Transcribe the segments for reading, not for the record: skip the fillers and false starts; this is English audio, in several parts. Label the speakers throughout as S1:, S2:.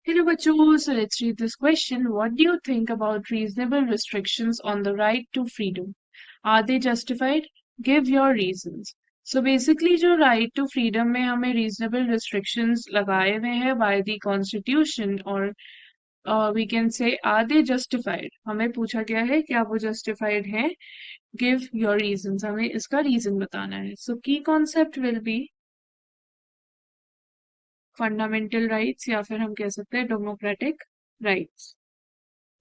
S1: Hello, bachcho. So let's read this question. What do you think about reasonable restrictions on the right to freedom? Are they justified? Give your reasons. So basically जो right to freedom में हमें reasonable restrictions लगाए हुए हैं by the constitution और we can say are they justified? हमें पूछा गया है क्या वो justified है? Give your reasons. हमें इसका reason बताना है. So key concept will be fundamental rights या फिर हम कह सकते हैं democratic rights.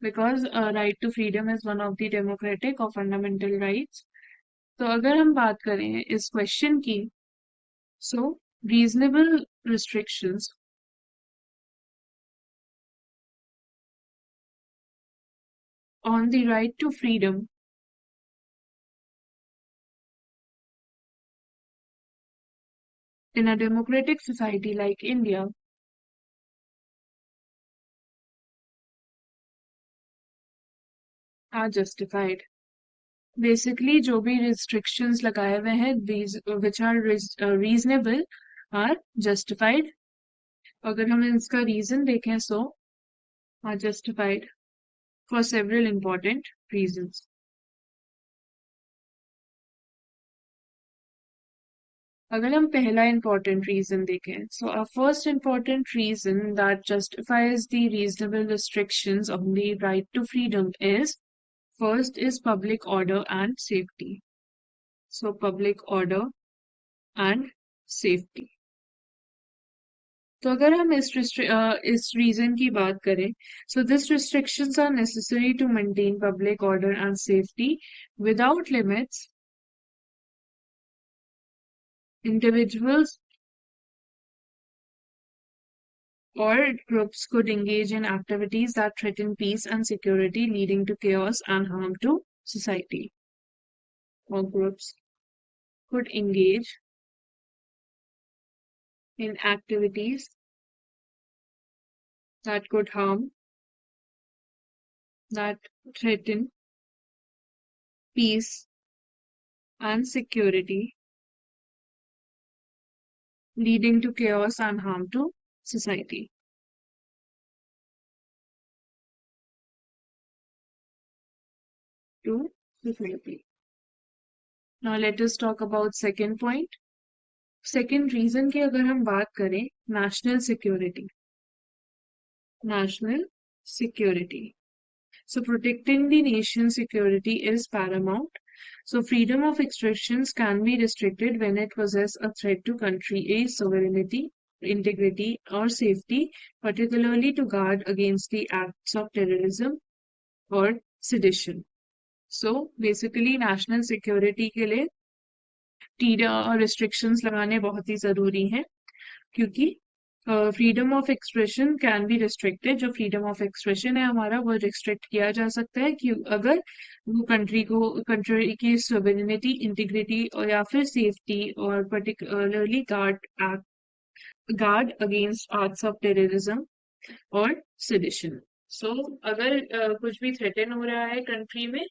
S1: Because right to freedom is one of the democratic or fundamental rights. तो अगर हम बात करें इस क्वेश्चन की, so reasonable restrictions on the right to freedom in a democratic society like India are justified. Basically जो भी restrictions लगाए हुए हैं these which are reasonable are justified. अगर हम इसका reason देखें so are justified for several important reasons. अगर हम पहला important reason देखें, so our first important reason that justifies the reasonable restrictions on the right to freedom is first is public order and safety. So public order and safety. तो अगर हम इस reason की बात करें, so these restrictions are necessary to maintain public order and safety. Without limits, individuals or groups could engage in activities that threaten peace and security, leading to chaos and harm to society. Or groups could engage in activities that could harm, that threaten peace and security, leading to chaos and harm to society. To society. Now let us talk about second point. Second reason की अगर हम बात करें national security. National security. So protecting the nation's security is paramount. So freedom of expressions can be restricted when it poses a threat to country A's sovereignty, integrity, or safety, particularly to guard against the acts of terrorism or sedition. So basically national security के लिए restrictions लगाने बहुत ही जरूरी हैं क्योंकि freedom of expression can be restricted जो freedom of expression है हमारा वो रिस्ट्रिक्ट किया जा सकता है कि अगर वो कंट्री की सोवेरेनिटी इंटीग्रिटी और या फिर सेफ्टी और particularly guard against acts of terrorism और सेडिशन सो अगर कुछ भी थ्रेटन हो रहा है कंट्री में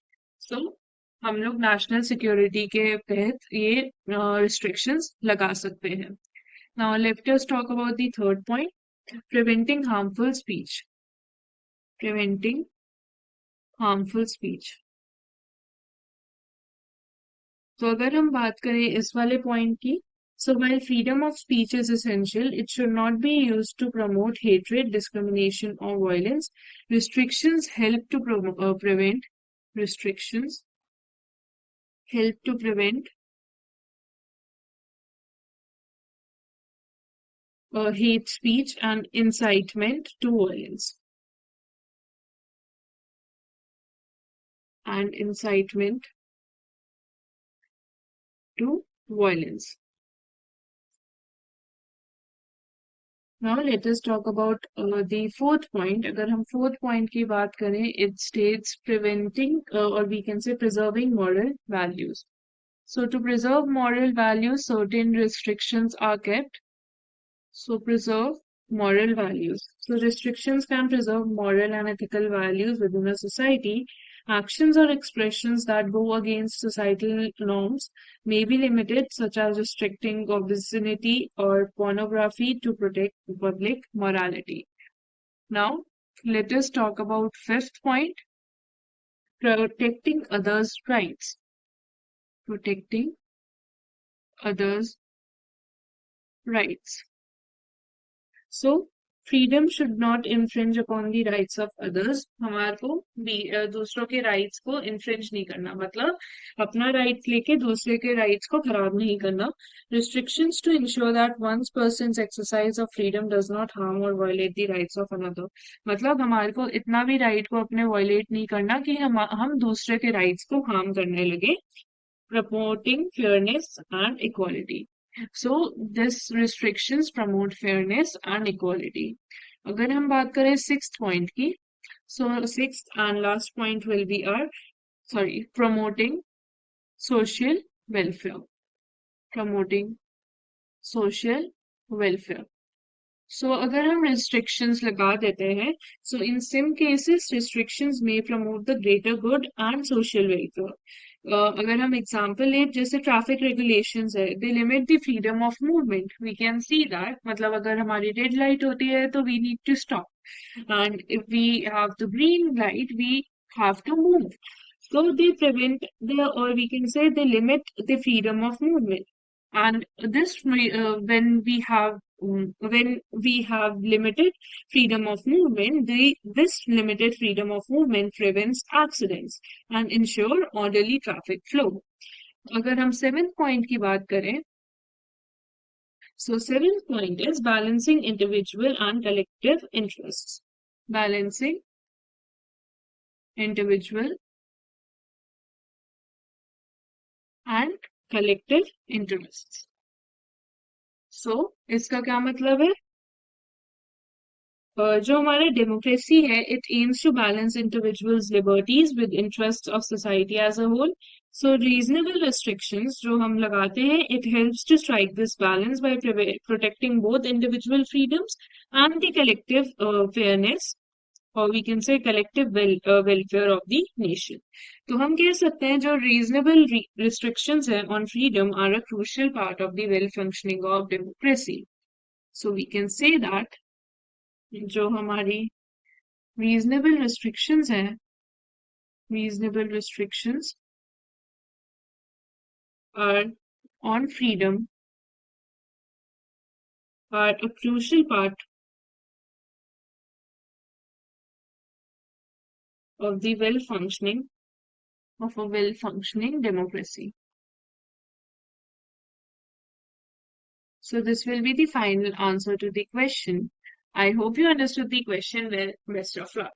S1: सो हम लोग नेशनल सिक्योरिटी के तहत ये रिस्ट्रिक्शंस लगा सकते हैं. Now let us talk about the third point, preventing harmful speech. Preventing harmful speech. तो अगर हम बात करें इस वाले पॉइंट की, so while freedom of speech is essential, it should not be used to promote hatred, discrimination, or violence. Restrictions help to prevent restrictions help to prevent hate speech and incitement to violence. And incitement to violence. Now let us talk about the fourth point. अगर हम fourth point की बात करें, it states preventing or we can say preserving moral values. So to preserve moral values, certain restrictions are kept. So preserve moral values. So restrictions can preserve moral and ethical values within a society. Actions or expressions that go against societal norms may be limited, such as restricting obscenity or pornography to protect public morality. Now, let us talk about fifth point, protecting others' rights. Protecting others' rights. So, freedom should not infringe upon the rights of others. हमारे को भी दूसरों के rights को infringe नहीं करना, मतलब अपना rights लेके दूसरे के rights को खराब नहीं करना. Restrictions to ensure that one person's exercise of freedom does not harm or violate the rights of another. मतलब हमारे को इतना भी right को अपने violate नहीं करना कि हम दूसरे के rights को harm करने लगे. Promoting fairness and equality. So this restrictions promote fairness and equality. अगर हम बात करें sixth point की, so sixth and last point will be promoting social welfare. Promoting social welfare. So अगर हम restrictions लगा देते हैं, so in some cases restrictions may promote the greater good and social welfare. अगर हम एग्जाम्पल ले, जैसे ट्रैफिक रेगुलेशंस है, they limit the freedom of movement, we can see that, मतलब अगर हमारी रेड लाइट होती है तो we need to stop, and if we have the green light we have to move. So they prevent the, or we can say they limit the freedom of movement. And when we have limited freedom of movement, this limited freedom of movement prevents accidents and ensure orderly traffic flow. अगर हम seventh point की बात करें, so seventh point is balancing individual and collective interests. Balancing individual and collective interests. So इसका क्या मतलब है? जो हमारा डेमोक्रेसी है, it aims to balance individuals liberties with interest of society as a whole. So reasonable restrictions जो हम लगाते हैं, it helps to strike this balance by protecting both individual freedoms and the collective fairness, और we can say collective welfare of the nation. तो हम कह सकते हैं जो रीजनेबल रिस्ट्रिक्शंस है on freedom are a crucial part of the well functioning of democracy. So we can say that जो हमारी रीजनेबल रिस्ट्रिक्शंस हैं, reasonable restrictions are on freedom are a crucial part of the well functioning of a well functioning democracy. So this will be the final answer to the question. I hope you understood the question well. Best of luck.